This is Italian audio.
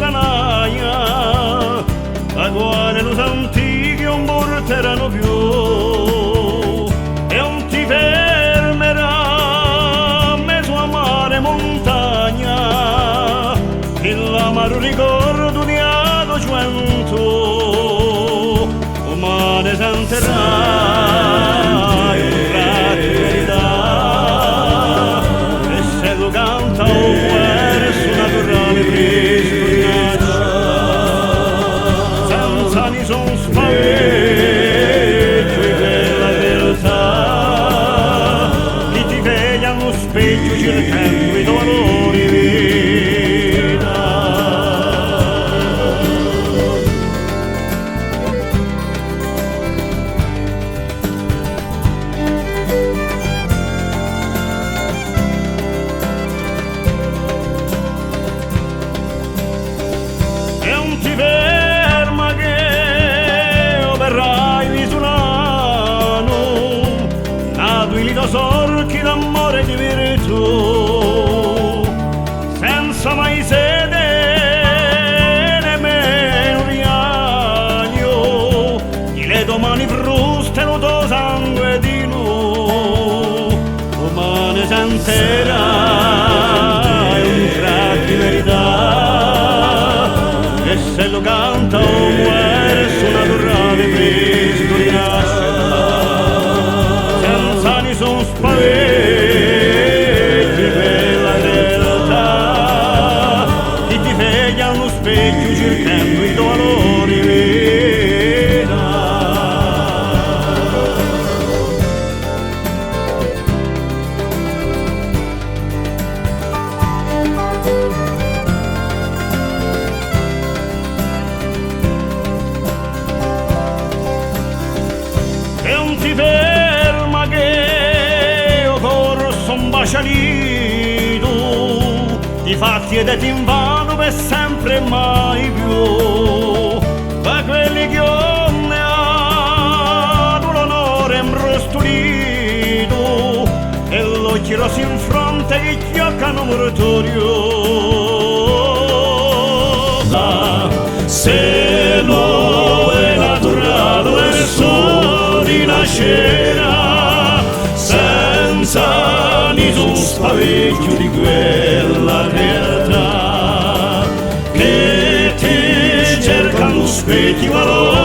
stranaia, la quale los antichi non porteranno più, e non ti fermerà mezzo a mare montagna, che l'amaro ricordo di ago gioventù, ma ne senterai un tratto di verità, e se lo canta un verso naturale preso di nascita, senza nessun spavento di quella realtà, che ti veglia allo specchio cercando i tuoi valori di vita. E non ti ferma che verrai misurano, nato il tuo sorchi d'amore e di virtù, senza mai sede nemmeno riaglio, e le tue mani fruste lo tuo sangue di nu, ma ne senterai un tratto di verità, e se lo canta un verso naturale fresco di nascita, senza nessun spavento di quella realtà, che ti veglia allo specchio cercando i tuoi valori di vita. E non ti ferma che io corso un bacialito, di fatti ed in vano per sempre e mai più, da quelli che non ne hanno l'onore imbrostolito, e l'occhio rosso in fronte che chioccano mortorio. Se lo è naturale e so rinascerà, senza nessun spavento di quella realtà, che ti cercano specchi valori